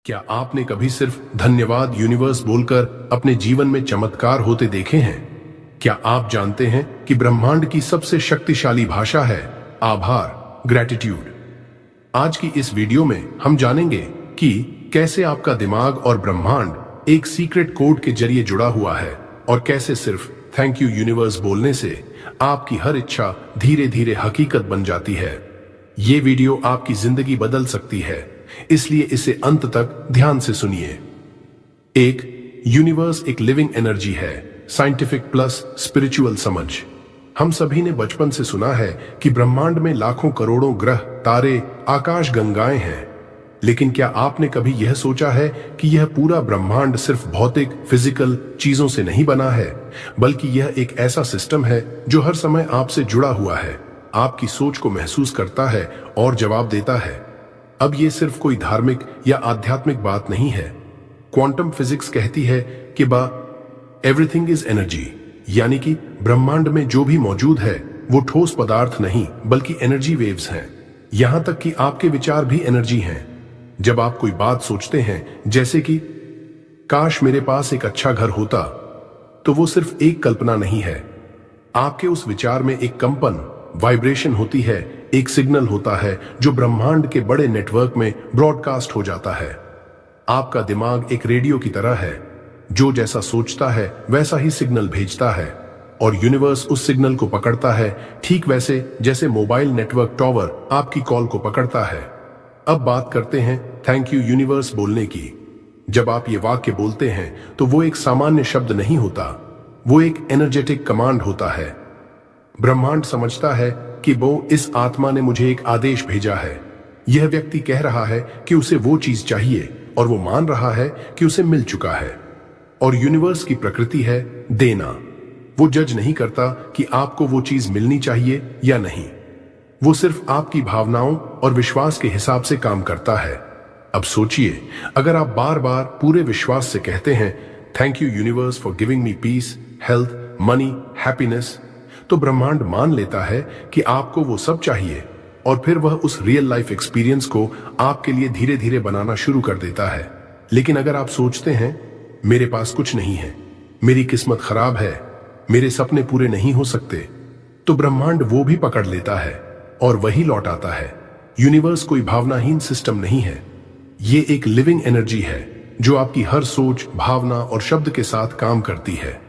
क्या आपने कभी सिर्फ धन्यवाद यूनिवर्स बोलकर अपने जीवन में चमत्कार होते देखे हैं? क्या आप जानते हैं कि ब्रह्मांड की सबसे शक्तिशाली भाषा है आभार, ग्रैटिट्यूड। आज की इस वीडियो में हम जानेंगे कि कैसे आपका दिमाग और ब्रह्मांड एक सीक्रेट कोड के जरिए जुड़ा हुआ है और कैसे सिर्फ थैंक यू यूनिवर्स बोलने से आपकी हर इच्छा धीरे धीरे हकीकत बन जाती है। ये वीडियो आपकी जिंदगी बदल सकती है, इसलिए इसे अंत तक ध्यान से सुनिए। एक, यूनिवर्स एक लिविंग एनर्जी है, साइंटिफिक प्लस स्पिरिचुअल समझ। हम सभी ने बचपन से सुना है कि ब्रह्मांड में लाखों करोड़ों ग्रह, तारे, आकाश गंगाएं हैं, लेकिन क्या आपने कभी यह सोचा है कि यह पूरा ब्रह्मांड सिर्फ भौतिक फिजिकल चीजों से नहीं बना है, बल्कि यह एक ऐसा सिस्टम है जो हर समय आपसे जुड़ा हुआ है, आपकी सोच को महसूस करता है और जवाब देता है। अब यह सिर्फ कोई धार्मिक या आध्यात्मिक बात नहीं है। क्वांटम फिजिक्स कहती है कि एवरीथिंग इज एनर्जी, यानी कि ब्रह्मांड में जो भी मौजूद है वो ठोस पदार्थ नहीं बल्कि एनर्जी वेव्स हैं। यहां तक कि आपके विचार भी एनर्जी हैं। जब आप कोई बात सोचते हैं, जैसे कि काश मेरे पास एक अच्छा घर होता, तो वो सिर्फ एक कल्पना नहीं है। आपके उस विचार में एक कंपन, वाइब्रेशन होती है, एक सिग्नल होता है जो ब्रह्मांड के बड़े नेटवर्क में ब्रॉडकास्ट हो जाता है। आपका दिमाग एक रेडियो की तरह है, जो जैसा सोचता है वैसा ही सिग्नल भेजता है, और यूनिवर्स उस सिग्नल को पकड़ता है, ठीक वैसे जैसे मोबाइल नेटवर्क टॉवर आपकी कॉल को पकड़ता है। अब बात करते हैं थैंक यू यूनिवर्स बोलने की। जब आप ये वाक्य बोलते हैं तो वो एक सामान्य शब्द नहीं होता, वो एक एनर्जेटिक कमांड होता है। ब्रह्मांड समझता है कि वो इस आत्मा ने मुझे एक आदेश भेजा है। यह व्यक्ति कह रहा है कि उसे वो चीज चाहिए और वो मान रहा है कि उसे मिल चुका है। और यूनिवर्स की प्रकृति है देना। वो जज नहीं करता कि आपको वो चीज मिलनी चाहिए या नहीं। वो सिर्फ आपकी भावनाओं और विश्वास के हिसाब से काम करता है। अब सोचिए, अगर आप बार बार पूरे विश्वास से कहते हैं thank you universe for giving me peace, health, money, happiness, तो ब्रह्मांड मान लेता है कि आपको वो सब चाहिए और फिर वह उस रियल लाइफ एक्सपीरियंस को आपके लिए धीरे धीरे बनाना शुरू कर देता है। लेकिन अगर आप सोचते हैं मेरे पास कुछ नहीं है, मेरी किस्मत खराब है, मेरे सपने पूरे नहीं हो सकते, तो ब्रह्मांड वो भी पकड़ लेता है और वही लौट आता है। यूनिवर्स कोई भावनाहीन सिस्टम नहीं है, ये एक लिविंग एनर्जी है जो आपकी हर सोच, भावना और शब्द के साथ काम करती है।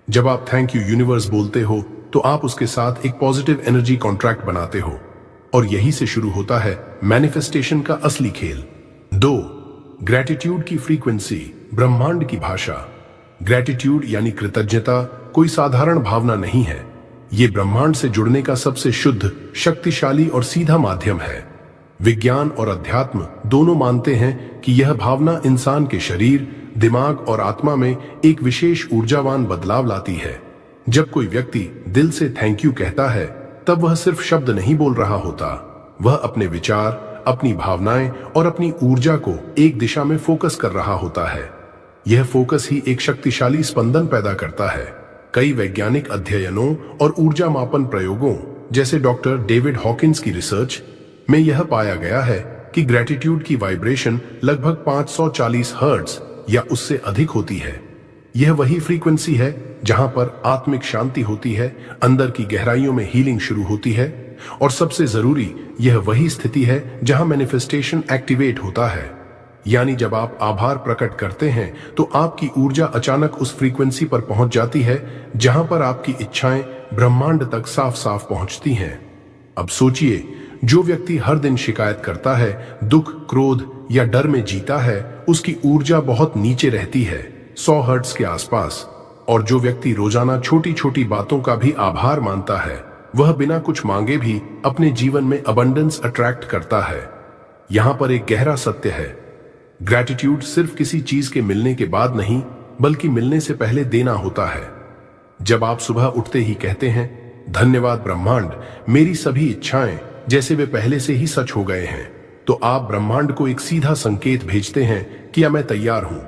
जब आप थैंक यू यूनिवर्स बोलते हो तो आप उसके साथ एक पॉजिटिव एनर्जी कॉन्ट्रैक्ट बनाते हो, और यही से शुरू होता है मैनिफेस्टेशन का असली खेल। 2, ग्रैटिट्यूड की फ्रीक्वेंसी, ब्रह्मांड की भाषा। ग्रैटिट्यूड यानी कृतज्ञता कोई साधारण भावना नहीं है, ये ब्रह्मांड से जुड़ने का सबसे शुद्ध, शक्तिशाली और सीधा माध्यम है। विज्ञान और अध्यात्म दोनों मानते हैं कि यह भावना इंसान के शरीर, दिमाग और आत्मा में एक विशेष ऊर्जावान बदलाव लाती है। जब कोई व्यक्ति दिल से थैंक यू कहता है, तब वह सिर्फ शब्द नहीं बोल रहा होता, वह अपने विचार, अपनी भावनाएं और अपनी ऊर्जा को एक दिशा में फोकस कर रहा होता है। यह फोकस ही एक शक्तिशाली स्पंदन पैदा करता है। कई वैज्ञानिक अध्ययनों और ऊर्जा मापन प्रयोगों, जैसे डॉक्टर डेविड हॉकिंस की रिसर्च में यह पाया गया है कि ग्रैटिट्यूड की वाइब्रेशन लगभग 540 हर्ट्ज या उससे अधिक होती है। यह वही फ्रीक्वेंसी है जहां पर आत्मिक शांति होती है, अंदर की गहराइयों में हीलिंग शुरू होती है, और सबसे जरूरी, यह वही स्थिति है जहां मैनिफेस्टेशन एक्टिवेट होता है। यानी जब आप आभार प्रकट करते हैं तो आपकी ऊर्जा अचानक उस फ्रीक्वेंसी पर पहुंच जाती है जहां पर आपकी इच्छाएं ब्रह्मांड तक साफ साफ पहुंचती हैं। अब सोचिए, जो व्यक्ति हर दिन शिकायत करता है, दुख, क्रोध या डर में जीता है, उसकी ऊर्जा बहुत नीचे रहती है, 100 हर्ट्ज के आसपास। और जो व्यक्ति रोजाना छोटी छोटी बातों का भी आभार मानता है, वह बिना कुछ मांगे भी अपने जीवन में अबंडेंस अट्रैक्ट करता है। यहां पर एक गहरा सत्य है, ग्रैटिट्यूड सिर्फ किसी चीज के मिलने के बाद नहीं, बल्कि मिलने से पहले देना होता है। जब आप सुबह उठते ही कहते हैं धन्यवाद ब्रह्मांड, मेरी सभी इच्छाएं जैसे वे पहले से ही सच हो गए हैं, तो आप ब्रह्मांड को एक सीधा संकेत भेजते हैं कि अब मैं तैयार हूं,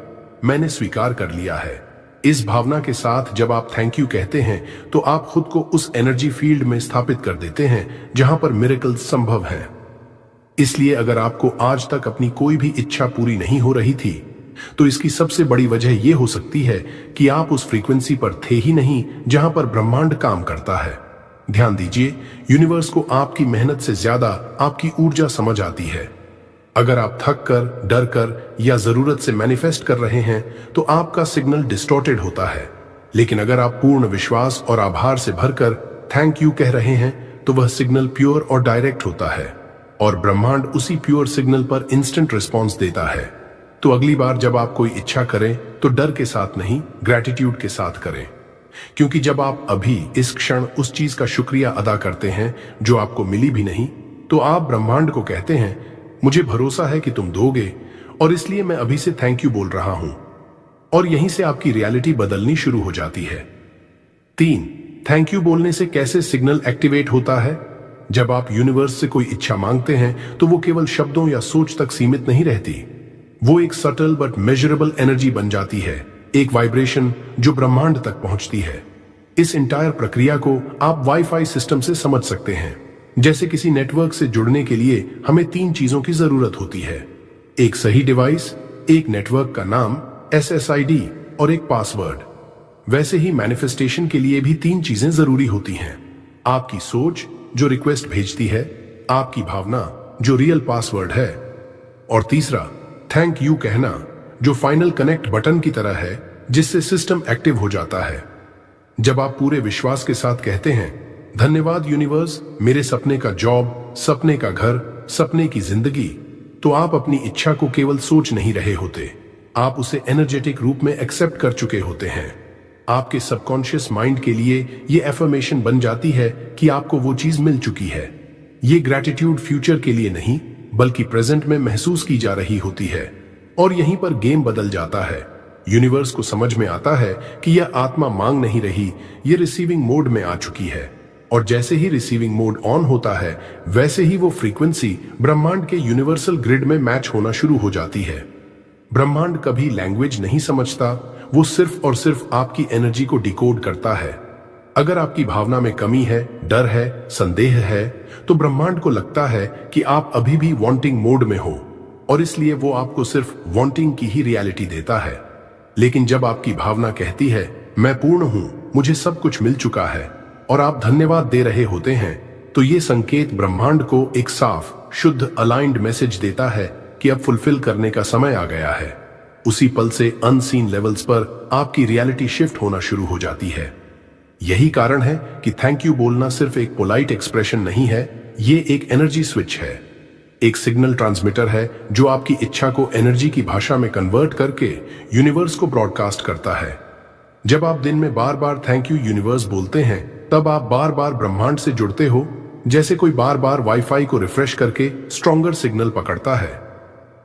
मैंने स्वीकार कर लिया है। इस भावना के साथ जब आप थैंक यू कहते हैं तो आप खुद को उस एनर्जी फील्ड में स्थापित कर देते हैं जहां पर मिरेकल्स संभव हैं। इसलिए अगर आपको आज तक अपनी कोई भी इच्छा पूरी नहीं हो रही थी, तो इसकी सबसे बड़ी वजह यह हो सकती है कि आप उस फ्रीक्वेंसी पर थे ही नहीं जहां पर ब्रह्मांड काम करता है। ध्यान दीजिए, यूनिवर्स को आपकी मेहनत से ज्यादा आपकी ऊर्जा समझ आती है। अगर आप थक कर, डर कर या जरूरत से मैनिफेस्ट कर रहे हैं तो आपका सिग्नल डिस्टॉर्टेड होता है। लेकिन अगर आप पूर्ण विश्वास और आभार से भरकर थैंक यू कह रहे हैं तो वह सिग्नल प्योर और डायरेक्ट होता है और ब्रह्मांड उसी प्योर सिग्नल पर इंस्टेंट रिस्पॉन्स देता है। तो अगली बार जब आप कोई इच्छा करें तो डर के साथ नहीं, ग्रैटिट्यूड के साथ करें, क्योंकि जब आप अभी इस क्षण उस चीज का शुक्रिया अदा करते हैं जो आपको मिली भी नहीं, तो आप ब्रह्मांड को कहते हैं, मुझे भरोसा है कि तुम दोगे और इसलिए मैं अभी से थैंक यू बोल रहा हूं। और यहीं से आपकी रियलिटी बदलनी शुरू हो जाती है। 3, थैंक यू बोलने से कैसे सिग्नल एक्टिवेट होता है। जब आप यूनिवर्स से कोई इच्छा मांगते हैं तो वो केवल शब्दों या सोच तक सीमित नहीं रहती, वो एक सटल बट मेजरेबल एनर्जी बन जाती है, एक वाइब्रेशन जो ब्रह्मांड तक पहुंचती है। इस इंटायर प्रक्रिया को आप वाईफाई सिस्टम से समझ सकते हैं। जैसे किसी नेटवर्क से जुड़ने के लिए हमें 3 चीजों की जरूरत होती है, एक सही डिवाइस, एक नेटवर्क का नाम SSID और एक पासवर्ड। वैसे ही मैनिफेस्टेशन के लिए भी 3 चीजें जरूरी होती हैं, आपकी सोच जो रिक्वेस्ट भेजती है, आपकी भावना जो रियल पासवर्ड है, और तीसरा थैंक यू कहना जो फाइनल कनेक्ट बटन की तरह है जिससे सिस्टम एक्टिव हो जाता है। जब आप पूरे विश्वास के साथ कहते हैं, धन्यवाद यूनिवर्स, मेरे सपने का जॉब, सपने का घर, सपने की जिंदगी, तो आप अपनी इच्छा को केवल सोच नहीं रहे होते, आप उसे एनर्जेटिक रूप में एक्सेप्ट कर चुके होते हैं। आपके सबकॉन्शियस माइंड के लिए ये एफर्मेशन बन जाती है कि आपको वो चीज मिल चुकी है। ये ग्रैटिट्यूड फ्यूचर के लिए नहीं बल्कि प्रेजेंट में महसूस की जा रही होती है और यहीं पर गेम बदल जाता है। यूनिवर्स को समझ में आता है कि यह आत्मा मांग नहीं रही, ये रिसीविंग मोड में आ चुकी है और जैसे ही रिसीविंग मोड ऑन होता है वैसे ही वो फ्रीक्वेंसी ब्रह्मांड के यूनिवर्सल ग्रिड में मैच होना शुरू हो जाती है। ब्रह्मांड कभी लैंग्वेज नहीं समझता, वो सिर्फ और सिर्फ आपकी एनर्जी को डिकोड करता है। अगर आपकी भावना में कमी है, डर है, संदेह है, तो ब्रह्मांड को लगता है कि आप अभी भी वांटिंग मोड में हो और इसलिए वो आपको सिर्फ वांटिंग की ही रियलिटी देता है। लेकिन जब आपकी भावना कहती है, मैं पूर्ण हूं, मुझे सब कुछ मिल चुका है, और आप धन्यवाद दे रहे होते हैं, तो ये संकेत ब्रह्मांड को एक साफ, शुद्ध, अलाइंड मैसेज देता है कि अब फुलफिल करने का समय आ गया है। उसी पल से अनसीन लेवल्स पर आपकी रियलिटी शिफ्ट होना शुरू हो जाती है। यही कारण है कि थैंक यू बोलना सिर्फ एक पोलाइट एक्सप्रेशन नहीं है, ये एक एनर्जी स्विच है, एक सिग्नल ट्रांसमीटर है जो आपकी इच्छा को एनर्जी की भाषा में कन्वर्ट करके यूनिवर्स को ब्रॉडकास्ट करता है। जब आप दिन में बार बार थैंक यू यूनिवर्स बोलते हैं, तब आप बार बार ब्रह्मांड से जुड़ते हो, जैसे कोई बार बार वाईफाई को रिफ्रेश करके स्ट्रॉन्गर सिग्नल पकड़ता है।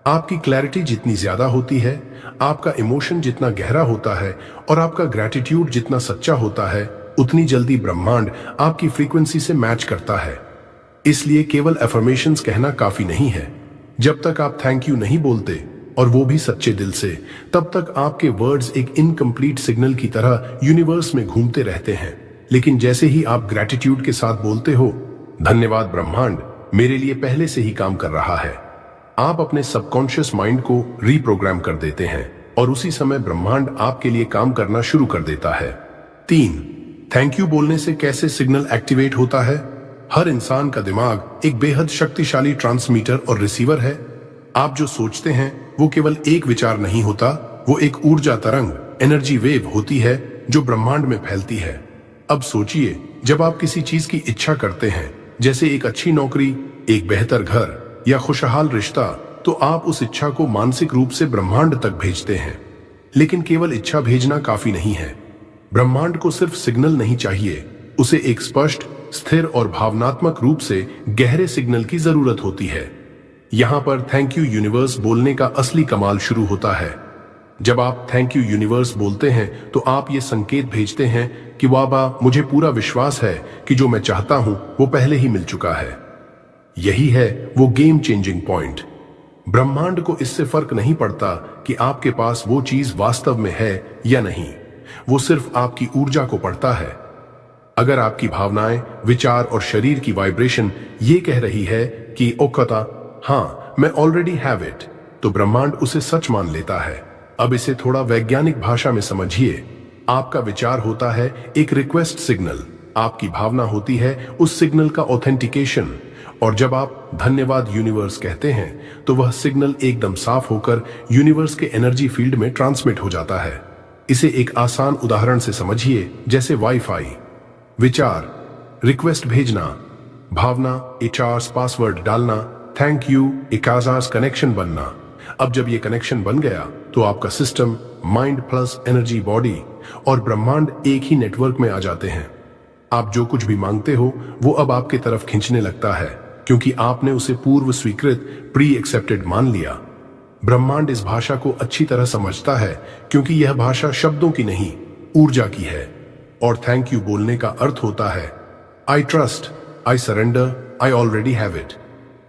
आपकी क्लैरिटी जितनी ज्यादा होती है, आपका इमोशन जितना गहरा होता है और आपका ग्रैटिट्यूड जितना सच्चा होता है, उतनी जल्दी ब्रह्मांड आपकी फ्रीक्वेंसी से मैच करता है। इसलिए केवल अफर्मेशंस कहना काफी नहीं है। जब तक आप थैंक यू नहीं बोलते, और वो भी सच्चे दिल से, तब तक आपके वर्ड्स एक इनकम्प्लीट सिग्नल की तरह यूनिवर्स में घूमते रहते हैं। लेकिन जैसे ही आप ग्रैटिट्यूड के साथ बोलते हो, धन्यवाद ब्रह्मांड, मेरे लिए पहले से ही काम कर रहा है, आप अपने सबकॉन्शियस माइंड को रीप्रोग्राम कर देते हैं और उसी समय ब्रह्मांड आपके लिए काम करना शुरू कर देता है। 3, थैंक यू बोलने से कैसे सिग्नल एक्टिवेट होता है। हर इंसान का दिमाग एक बेहद शक्तिशाली ट्रांसमीटर और रिसीवर है। आप जो सोचते हैं वो केवल एक विचार नहीं होता, वो एक ऊर्जा तरंग, एनर्जी वेव होती है जो ब्रह्मांड में फैलती है। अब सोचिए, जब आप किसी चीज की इच्छा करते हैं, जैसे एक अच्छी नौकरी, एक बेहतर घर या खुशहाल रिश्ता, तो आप उस इच्छा को मानसिक रूप से ब्रह्मांड तक भेजते हैं। लेकिन केवल इच्छा भेजना काफी नहीं है। ब्रह्मांड को सिर्फ सिग्नल नहीं चाहिए, उसे एक स्पष्ट, स्थिर और भावनात्मक रूप से गहरे सिग्नल की जरूरत होती है। यहां पर थैंक यू यूनिवर्स बोलने का असली कमाल शुरू होता है। जब आप थैंक यू यूनिवर्स बोलते हैं तो आप ये संकेत भेजते हैं कि वाबा, मुझे पूरा विश्वास है कि जो मैं चाहता हूं वो पहले ही मिल चुका है। यही है वो गेम चेंजिंग पॉइंट। ब्रह्मांड को इससे फर्क नहीं पड़ता कि आपके पास वो चीज वास्तव में है या नहीं, वो सिर्फ आपकी ऊर्जा को पढ़ता है। अगर आपकी भावनाएं, विचार और शरीर की वाइब्रेशन ये कह रही है कि ओकता, हाँ मैं ऑलरेडी हैव इट, तो ब्रह्मांड उसे सच मान लेता है। अब इसे थोड़ा वैज्ञानिक भाषा में समझिए। आपका विचार होता है एक रिक्वेस्ट सिग्नल, आपकी भावना होती है उस सिग्नल का ऑथेंटिकेशन, और जब आप धन्यवाद यूनिवर्स कहते हैं तो वह सिग्नल एकदम साफ होकर यूनिवर्स के एनर्जी फील्ड में ट्रांसमिट हो जाता है। इसे एक आसान उदाहरण से समझिए, जैसे वाईफाई। विचार रिक्वेस्ट भेजना, भावना एचआरस पासवर्ड डालना, थैंक यू इकाजास कनेक्शन बनना। अब जब ये कनेक्शन बन गया तो आपका system, mind plus energy body और ब्रह्मांड एक ही नेटवर्क में आ जाते हैं। आप जो कुछ भी मांगते हो वो अब आपके तरफ खींचने लगता है, क्योंकि आपने उसे पूर्व स्वीकृत प्री एक्सेप्टेड मान लिया। ब्रह्मांड इस भाषा को अच्छी तरह समझता है, क्योंकि यह भाषा शब्दों की नहीं, ऊर्जा की है। और थैंक यू बोलने का अर्थ होता है I trust, I surrender, I already have it.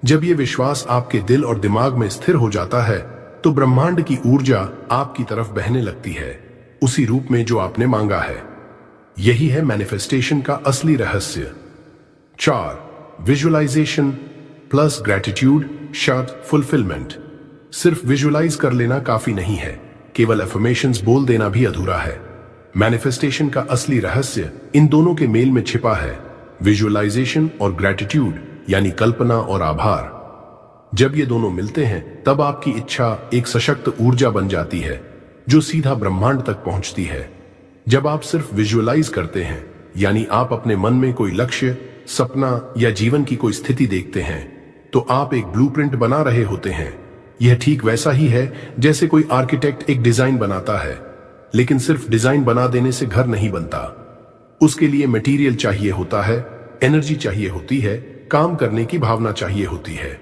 जब यह विश्वास आपके दिल और दिमाग में स्थिर हो जाता है तो ब्रह्मांड की ऊर्जा आपकी तरफ बहने लगती है, उसी रूप में जो आपने मांगा है। यही है मैनिफेस्टेशन का असली रहस्य। 4. विजुअलाइजेशन प्लस ग्रैटिट्यूड शर्ट फुलफिलमेंट। सिर्फ विजुअलाइज कर लेना काफी नहीं है, केवल एफर्मेशंस बोल देना भी अधूरा है। मैनिफेस्टेशन का असली रहस्य इन दोनों के मेल में छिपा है, विजुअलाइजेशन और ग्रैटिट्यूड, यानी कल्पना और आभार। जब ये दोनों मिलते हैं तब आपकी इच्छा एक सशक्त ऊर्जा बन जाती है जो सीधा ब्रह्मांड तक पहुंचती है। जब आप सिर्फ विजुअलाइज करते हैं, यानी आप अपने मन में कोई लक्ष्य, सपना या जीवन की कोई स्थिति देखते हैं, तो आप एक ब्लूप्रिंट बना रहे होते हैं। यह ठीक वैसा ही है जैसे कोई आर्किटेक्ट एक डिजाइन बनाता है, लेकिन सिर्फ डिजाइन बना देने से घर नहीं बनता। उसके लिए मटेरियल चाहिए होता है, एनर्जी चाहिए होती है, काम करने की भावना चाहिए होती है।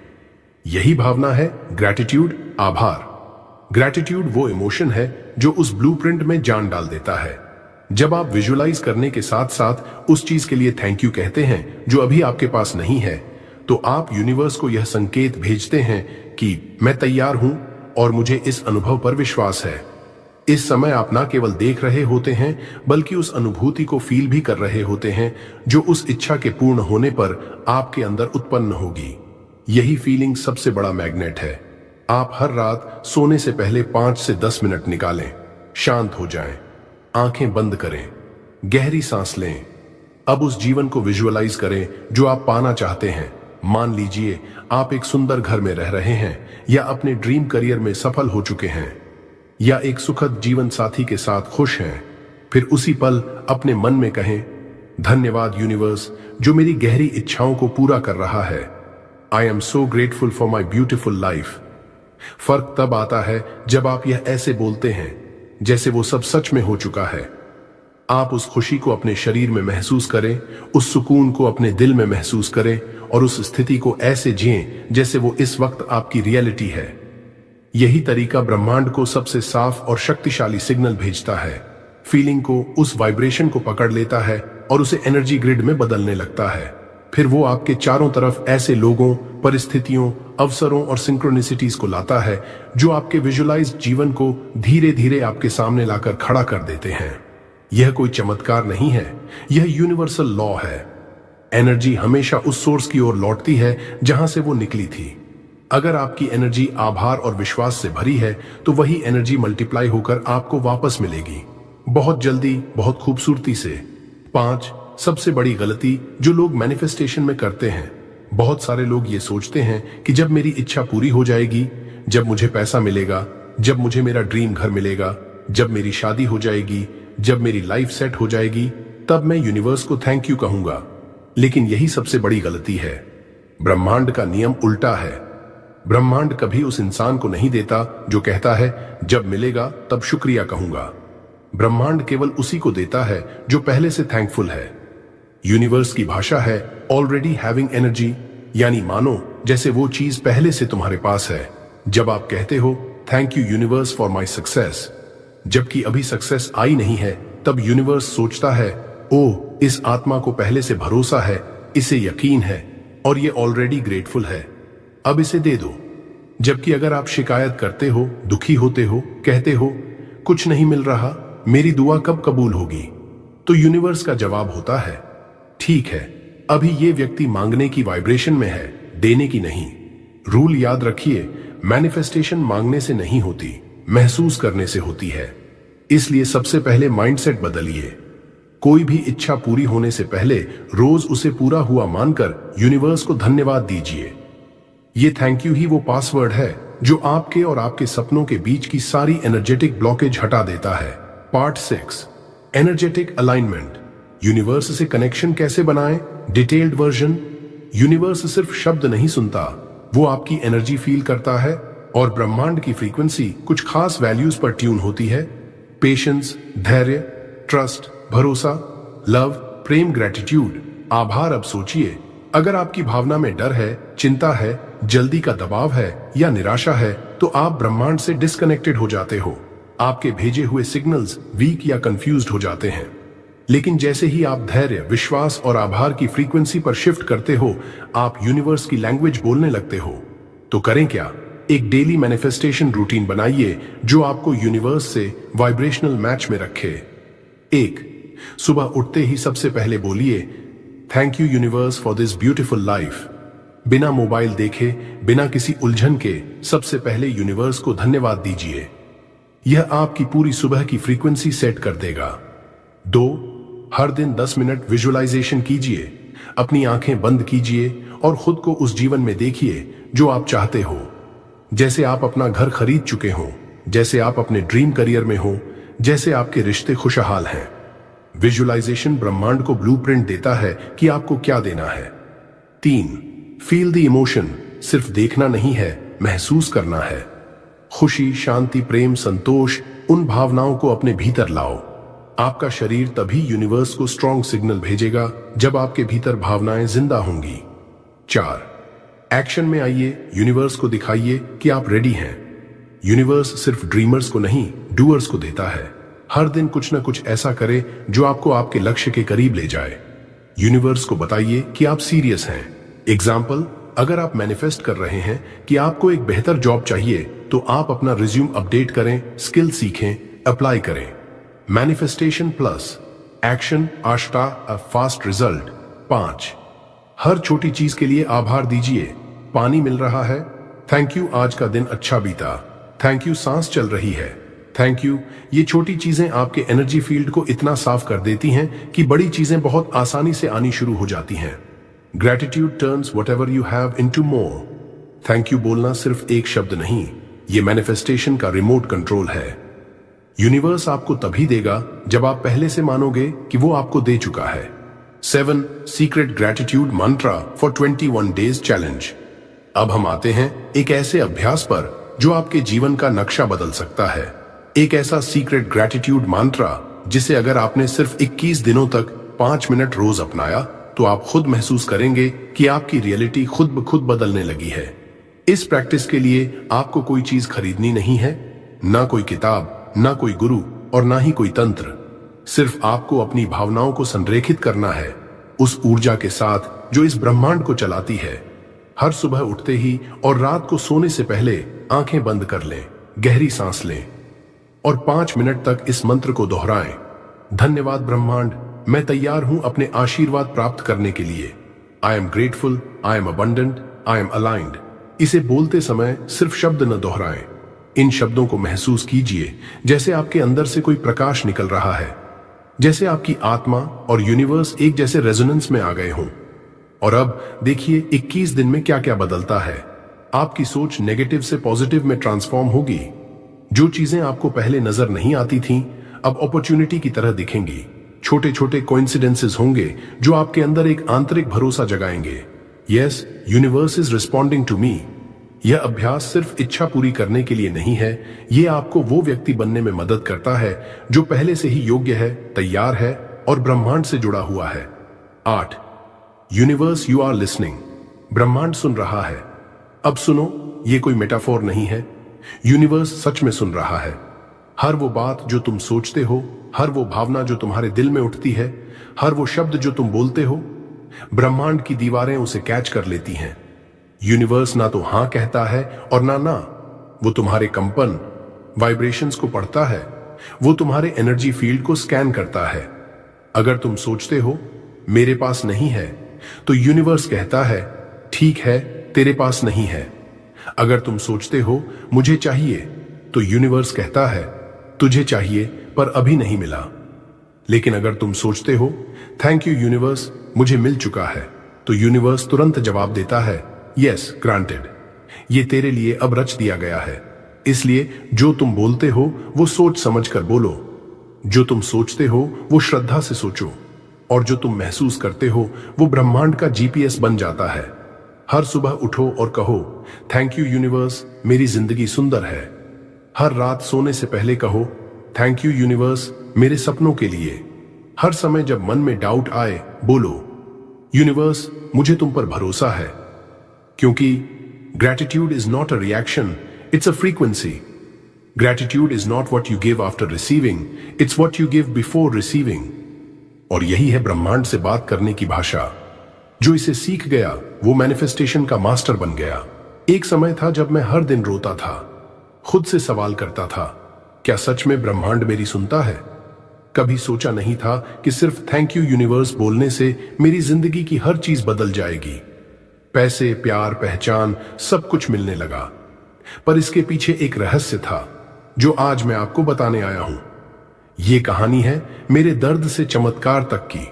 यही भावना है ग्रैटिट्यूड, आभार। ग्रैटिट्यूड वो इमोशन है जो उस ब्लूप्रिंट में जान डाल देता है। जब आप विजुअलाइज करने के साथ साथ उस चीज के लिए थैंक यू कहते हैं जो अभी आपके पास नहीं है, तो आप यूनिवर्स को यह संकेत भेजते हैं कि मैं तैयार हूं और मुझे इस अनुभव पर विश्वास है। इस समय आप ना केवल देख रहे होते हैं, बल्कि उस अनुभूति को फील भी कर रहे होते हैं जो उस इच्छा के पूर्ण होने पर आपके अंदर उत्पन्न होगी। यही फीलिंग सबसे बड़ा मैग्नेट है। आप हर रात सोने से पहले 5 से 10 मिनट निकालें, शांत हो जाएं, आंखें बंद करें, गहरी सांस लें। अब उस जीवन को विजुअलाइज करें जो आप पाना चाहते हैं। मान लीजिए आप एक सुंदर घर में रह रहे हैं, या अपने ड्रीम करियर में सफल हो चुके हैं, या एक सुखद जीवन साथी के साथ खुश हैं। फिर उसी पल अपने मन में कहें, धन्यवाद यूनिवर्स जो मेरी गहरी इच्छाओं को पूरा कर रहा है। I am so grateful for my beautiful life. फर्क तब आता है जब आप यह ऐसे बोलते हैं जैसे वो सब सच में हो चुका है। आप उस खुशी को अपने शरीर में महसूस करें, उस सुकून को अपने दिल में महसूस करें, और उस स्थिति को ऐसे जिएं जैसे वो इस वक्त आपकी रियलिटी है। यही तरीका ब्रह्मांड को सबसे साफ और शक्तिशाली सिग्नल भेजता है। फीलिंग को, उस वाइब्रेशन को पकड़ लेता है और उसे एनर्जी ग्रिड में बदलने लगता है। फिर वो आपके चारों तरफ ऐसे लोगों, परिस्थितियों, अवसरों और सिंक्रोनिसिटीज को लाता है जो आपके विजुअलाइज्ड जीवन को धीरे धीरे आपके सामने लाकर खड़ा कर देते हैं। यह कोई चमत्कार नहीं है, यह यूनिवर्सल लॉ है। एनर्जी हमेशा उस सोर्स की ओर लौटती है जहां से वो निकली थी। अगर आपकी एनर्जी आभार और विश्वास से भरी है तो वही एनर्जी मल्टीप्लाई होकर आपको वापस मिलेगी, बहुत जल्दी, बहुत खूबसूरती से। 5. सबसे बड़ी गलती जो लोग मैनिफेस्टेशन में करते हैं। बहुत सारे लोग ये सोचते हैं कि जब मेरी इच्छा पूरी हो जाएगी, जब मुझे पैसा मिलेगा, जब मुझे मेरा ड्रीम घर मिलेगा, जब मेरी शादी हो जाएगी, जब मेरी लाइफ सेट हो जाएगी, तब मैं यूनिवर्स को थैंक यू कहूंगा। लेकिन यही सबसे बड़ी गलती है। ब्रह्मांड का नियम उल्टा है। ब्रह्मांड कभी उस इंसान को नहीं देता जो कहता है जब मिलेगा तब शुक्रिया कहूंगा। ब्रह्मांड केवल उसी को देता है जो पहले से थैंकफुल है। यूनिवर्स की भाषा है ऑलरेडी हैविंग एनर्जी, यानी मानो जैसे वो चीज पहले से तुम्हारे पास है। जब आप कहते हो thank you universe for my success, जबकि अभी सक्सेस आई नहीं है, तब यूनिवर्स सोचता है ओह, इस आत्मा को पहले से भरोसा है, इसे यकीन है और ये ऑलरेडी ग्रेटफुल है, अब इसे दे दो। जबकि अगर आप शिकायत करते हो, दुखी होते हो, कहते हो कुछ नहीं मिल रहा, मेरी दुआ कब कबूल होगी, तो यूनिवर्स का जवाब होता है ठीक है, अभी ये व्यक्ति मांगने की वाइब्रेशन में है, देने की नहीं। रूल याद रखिए, मैनिफेस्टेशन मांगने से नहीं होती, महसूस करने से होती है। इसलिए सबसे पहले माइंडसेट बदलिए। कोई भी इच्छा पूरी होने से पहले रोज उसे पूरा हुआ मानकर यूनिवर्स को धन्यवाद दीजिए। ये थैंक यू ही वो पासवर्ड है जो आपके और आपके सपनों के बीच की सारी एनर्जेटिक ब्लॉकेज हटा देता है। Part 6, energetic alignment. यूनिवर्स से कनेक्शन कैसे बनाएं? Detailed version. यूनिवर्स सिर्फ शब्द नहीं सुनता, वो आपकी एनर्जी फील करता है और ब्रह्मांड की फ्रीक्वेंसी कुछ खास वैल्यूज पर ट्यून होती है। पेशेंस, धैर्य, ट्रस्ट, भरोसा, लव, प्रेम, ग्रेटिट्यूड, आभार। अब सोचिए, अगर आपकी भावना में डर है, चिंता है, जल्दी का दबाव है या निराशा है, तो आप ब्रह्मांड से डिस्कनेक्टेड हो जाते हो। आपके भेजे हुए सिग्नल्स वीक या कंफ्यूज्ड हो जाते हैं। लेकिन जैसे ही आप धैर्य, विश्वास और आभार की फ्रीक्वेंसी पर शिफ्ट करते हो, आप यूनिवर्स की लैंग्वेज बोलने लगते हो। तो करें क्या? एक डेली मैनिफेस्टेशन रूटीन बनाइए जो आपको यूनिवर्स से वाइब्रेशनल मैच में रखे। 1, सुबह उठते ही सबसे पहले बोलिए, thank you universe for this beautiful life. बिना मोबाइल देखे, बिना किसी उलझन के, सबसे पहले यूनिवर्स को धन्यवाद दीजिए। यह आपकी पूरी सुबह की फ्रीक्वेंसी सेट कर देगा। 2, हर दिन 10 मिनट विजुअलाइजेशन कीजिए। अपनी आंखें बंद कीजिए और खुद को उस जीवन में देखिए जो आप चाहते हो। जैसे आप अपना घर खरीद चुके हो, जैसे आप अपने ड्रीम करियर में हो, जैसे आपके रिश्ते खुशहाल हैं। विजुअलाइजेशन ब्रह्मांड को ब्लूप्रिंट देता है कि आपको क्या देना है। 3, फील द इमोशन। सिर्फ देखना नहीं है, महसूस करना है। खुशी, शांति, प्रेम, संतोष, उन भावनाओं को अपने भीतर लाओ। आपका शरीर तभी यूनिवर्स को स्ट्रॉन्ग सिग्नल भेजेगा जब आपके भीतर भावनाएं जिंदा होंगी। 4, एक्शन में आइए। यूनिवर्स को दिखाइए कि आप रेडी हैं। यूनिवर्स सिर्फ ड्रीमर्स को नहीं, डूअर्स को देता है। हर दिन कुछ न कुछ ऐसा करे जो आपको आपके लक्ष्य के करीब ले जाए। यूनिवर्स को बताइए कि आप सीरियस हैं। एग्जाम्पल, अगर आप मैनिफेस्ट कर रहे हैं कि आपको एक बेहतर जॉब चाहिए, तो आप अपना रिज्यूम अपडेट करें, स्किल सीखें, अप्लाई करें। मैनिफेस्टेशन प्लस एक्शन आश्टा अ फास्ट रिजल्ट। 5, हर छोटी चीज के लिए आभार दीजिए। पानी मिल रहा है, थैंक यू। आज का दिन अच्छा बीता, थैंक यू। सांस चल रही है, थैंक यू। ये छोटी चीजें आपके एनर्जी फील्ड को इतना साफ कर देती हैं कि बड़ी चीजें बहुत आसानी से आनी शुरू हो जाती हैं। Gratitude turns whatever you have into more. Thank you बोलना सिर्फ एक शब्द नहीं, ये मैनिफेस्टेशन का रिमोट कंट्रोल है। यूनिवर्स आपको तभी देगा जब आप पहले से मानोगे कि वो आपको दे चुका है। 7, secret gratitude Mantra for 21 days challenge. अब हम आते हैं एक ऐसे अभ्यास पर जो आपके जीवन का नक्शा बदल सकता है। एक ऐसा सीक्रेट ग्रेटिट्यूड मंत्रा जिसे अगर आपने सिर्फ 21 दिनों तक 5 मिनट रोज अपनाया, तो आप खुद महसूस करेंगे कि आपकी रियलिटी खुद ब खुद बदलने लगी है। इस प्रैक्टिस के लिए आपको कोई चीज खरीदनी नहीं है, ना कोई किताब, ना कोई गुरु और ना ही कोई तंत्र। सिर्फ आपको अपनी भावनाओं को संरेखित करना है, उस ऊर्जा के साथ जो इस ब्रह्मांड को चलाती है। हर सुबह उठते ही और रात को सोने से पहले आंखें बंद कर लें, गहरी सांस लें और 5 मिनट तक इस मंत्र को दोहराएं। धन्यवाद ब्रह्मांड, मैं तैयार हूं अपने आशीर्वाद प्राप्त करने के लिए। I am grateful, I am abundant, I am aligned. इसे बोलते समय सिर्फ शब्द न दोहराएं, इन शब्दों को महसूस कीजिए जैसे आपके अंदर से कोई प्रकाश निकल रहा है, जैसे आपकी आत्मा और यूनिवर्स एक जैसे रेजोनेंस में आ गए हों। और अब देखिए 21 दिन में क्या क्या बदलता है। आपकी सोच नेगेटिव से पॉजिटिव में ट्रांसफॉर्म होगी। जो चीजें आपको पहले नजर नहीं आती थीं, अब अपॉर्चुनिटी की तरह दिखेंगी। छोटे छोटे कोइंसिडेंसेस होंगे जो आपके अंदर एक आंतरिक भरोसा जगाएंगे। Yes, universe is responding to me. यह अभ्यास सिर्फ इच्छा पूरी करने के लिए नहीं है, यह आपको वो व्यक्ति बनने में मदद करता है जो पहले से ही योग्य है, तैयार है और ब्रह्मांड से जुड़ा हुआ है। 8, यूनिवर्स यू आर लिसनिंग। ब्रह्मांड सुन रहा है। अब सुनो, ये कोई मेटाफोर नहीं है, यूनिवर्स सच में सुन रहा है। हर वो बात जो तुम सोचते हो, हर वो भावना जो तुम्हारे दिल में उठती है, हर वो शब्द जो तुम बोलते हो, ब्रह्मांड की दीवारें उसे कैच कर लेती हैं। यूनिवर्स ना तो हां कहता है और ना ना, वो तुम्हारे कंपन, वाइब्रेशंस को पढ़ता है, वो तुम्हारे एनर्जी फील्ड को स्कैन करता है। अगर तुम सोचते हो मेरे पास नहीं है, तो यूनिवर्स कहता है ठीक है, तेरे पास नहीं है, अगर तुम सोचते हो मुझे चाहिए, तो यूनिवर्स कहता है तुझे चाहिए पर अभी नहीं मिला। लेकिन अगर तुम सोचते हो थैंक यू यूनिवर्स, मुझे मिल चुका है, तो यूनिवर्स तुरंत जवाब देता है यस ग्रांटेड, ये तेरे लिए अब रच दिया गया है। इसलिए जो तुम बोलते हो वो सोच समझ कर बोलो, जो तुम सोचते हो वो श्रद्धा से सोचो, और जो तुम महसूस करते हो वो ब्रह्मांड का जीपीएस बन जाता है। हर सुबह उठो और कहो थैंक यू यूनिवर्स, मेरी जिंदगी सुंदर है। हर रात सोने से पहले कहो थैंक यू यूनिवर्स, मेरे सपनों के लिए। हर समय जब मन में डाउट आए बोलो यूनिवर्स, मुझे तुम पर भरोसा है। क्योंकि gratitude is not a reaction, it's a frequency. Gratitude is not what you give after receiving, it's what you give before receiving. और यही है ब्रह्मांड से बात करने की भाषा। जो इसे सीख गया वो मैनिफेस्टेशन का मास्टर बन गया। एक समय था जब मैं हर दिन रोता था, खुद से सवाल करता था क्या सच में ब्रह्मांड मेरी सुनता है। कभी सोचा नहीं था कि सिर्फ थैंक यू यूनिवर्स बोलने से मेरी जिंदगी की हर चीज बदल जाएगी। पैसे, प्यार, पहचान, सब कुछ मिलने लगा। पर इसके पीछे एक रहस्य था जो आज मैं आपको बताने आया हूं। ये कहानी है मेरे दर्द से चमत्कार तक की,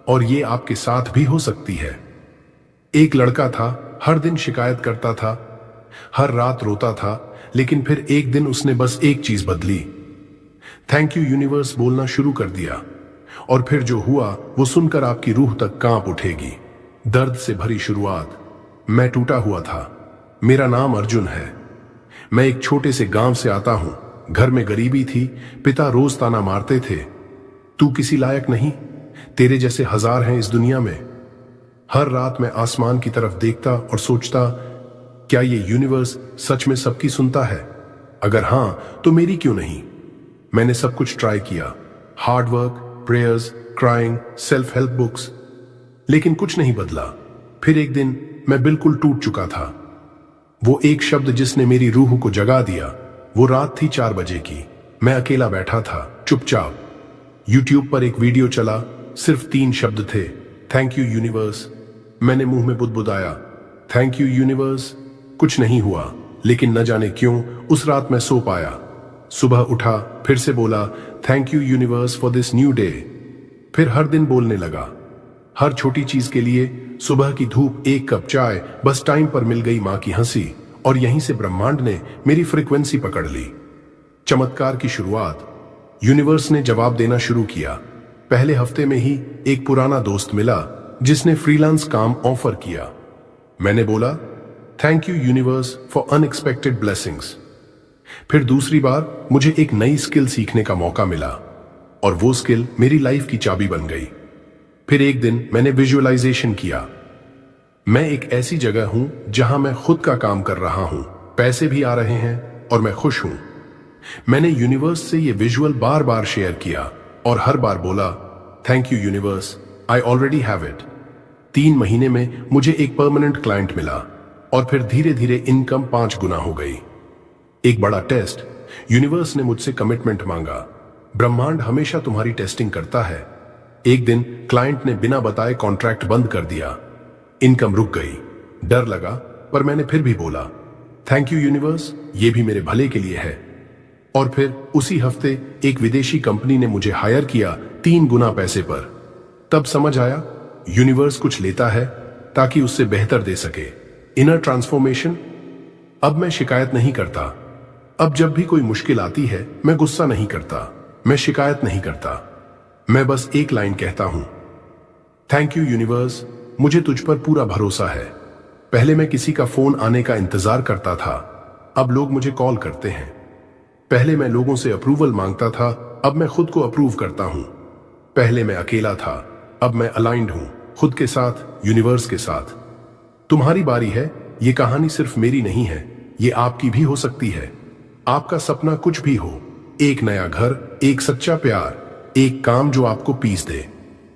और ये आपके साथ भी हो सकती है। एक लड़का था, हर दिन शिकायत करता था, हर रात रोता था, लेकिन फिर एक दिन उसने बस एक चीज बदली, थैंक यू यूनिवर्स बोलना शुरू कर दिया। और फिर जो हुआ वो सुनकर आपकी रूह तक कांप उठेगी। दर्द से भरी शुरुआत। मैं टूटा हुआ था। मेरा नाम अर्जुन है। मैं एक छोटे से गांव से आता हूं। घर में गरीबी थी, पिता रोज ताना मारते थे, तू किसी लायक नहीं, तेरे जैसे हजार हैं इस दुनिया में। हर रात मैं आसमान की तरफ देखता और सोचता क्या ये यूनिवर्स सच में सबकी सुनता है? अगर हां तो मेरी क्यों नहीं? मैंने सब कुछ ट्राई किया, hard work, prayers, crying, self help books, लेकिन कुछ नहीं बदला। फिर एक दिन मैं बिल्कुल टूट चुका था। वो एक शब्द जिसने मेरी रूह को जगा दिया। वो रात थी 4 बजे की। मैं अकेला बैठा था, चुपचाप। यूट्यूब पर एक वीडियो चला, सिर्फ 3 शब्द थे, थैंक यू यूनिवर्स। मैंने मुंह में बुदबुदाया, थैंक यू यूनिवर्स। कुछ नहीं हुआ, लेकिन न जाने क्यों उस रात मैं सो पाया। सुबह उठा, फिर से बोला thank you universe for this new day. फिर हर दिन बोलने लगा, हर छोटी चीज के लिए, सुबह की धूप, 1 कप चाय, बस टाइम पर मिल गई मां की हंसी, और यहीं से ब्रह्मांड ने मेरी फ्रीक्वेंसी पकड़ ली। चमत्कार की शुरुआत। यूनिवर्स ने जवाब देना शुरू किया। पहले हफ्ते में ही एक पुराना दोस्त मिला जिसने फ्रीलांस काम ऑफर किया। मैंने बोला thank you universe for unexpected blessings. फिर दूसरी बार मुझे एक नई स्किल सीखने का मौका मिला, और वो स्किल मेरी लाइफ की चाबी बन गई। फिर एक दिन मैंने विजुअलाइजेशन किया। मैं एक ऐसी जगह हूं जहां मैं खुद का काम कर रहा हूं, पैसे भी आ रहे हैं और मैं खुश हूं। मैंने यूनिवर्स से ये विजुअल बार बार शेयर किया और हर बार बोला thank you universe, I already have it. 3 महीने में मुझे एक परमानेंट क्लाइंट मिला, और फिर धीरे धीरे इनकम 5 गुना हो गई। एक बड़ा टेस्ट। यूनिवर्स ने मुझसे कमिटमेंट मांगा। ब्रह्मांड हमेशा तुम्हारी टेस्टिंग करता है। एक दिन क्लाइंट ने बिना बताए कॉन्ट्रैक्ट बंद कर दिया। इनकम रुक गई। डर लगा, पर मैंने फिर भी बोला थैंक यू यूनिवर्स, ये भी मेरे भले के लिए है। और फिर उसी हफ्ते एक विदेशी कंपनी ने मुझे हायर किया 3 गुना पैसे पर। तब समझ आया यूनिवर्स कुछ लेता है ताकि उससे बेहतर दे सके। Inner transformation. अब मैं शिकायत नहीं करता। अब जब भी कोई मुश्किल आती है मैं गुस्सा नहीं करता, मैं शिकायत नहीं करता। मैं बस एक लाइन कहता हूं, थैंक यू यूनिवर्स, मुझे तुझ पर पूरा भरोसा है। पहले मैं किसी का फोन आने का इंतजार करता था, अब लोग मुझे कॉल करते हैं। पहले मैं लोगों से अप्रूवल मांगता था, अब मैं खुद को अप्रूव करता हूं। पहले मैं अकेला था, अब मैं अलाइंड हूं, खुद के साथ, यूनिवर्स के साथ। तुम्हारी बारी है। ये कहानी सिर्फ मेरी नहीं है, ये आपकी भी हो सकती है। आपका सपना कुछ भी हो, एक नया घर, एक सच्चा प्यार, एक काम जो आपको पीस दे,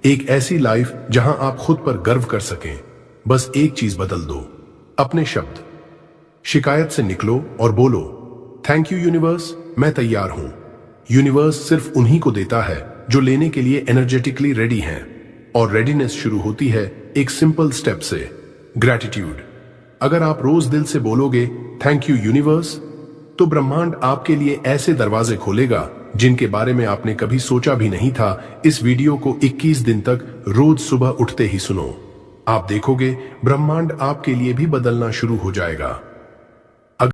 एक ऐसी लाइफ जहां आप खुद पर गर्व कर सकें। बस एक चीज बदल दो, अपने शब्द। शिकायत से निकलो और बोलो थैंक यू यूनिवर्स, मैं तैयार हूं। यूनिवर्स सिर्फ उन्हीं को देता है जो लेने के लिए एनर्जेटिकली रेडी हैं, और रेडीनेस शुरू होती है एक सिंपल स्टेप से, ग्रैटिट्यूड। अगर आप रोज दिल से बोलोगे थैंक यू यूनिवर्स, तो ब्रह्मांड आपके लिए ऐसे दरवाजे खोलेगा जिनके बारे में आपने कभी सोचा भी नहीं था। इस वीडियो को 21 दिन तक रोज सुबह उठते ही सुनो। आप देखोगे ब्रह्मांड आपके लिए भी बदलना शुरू हो जाएगा।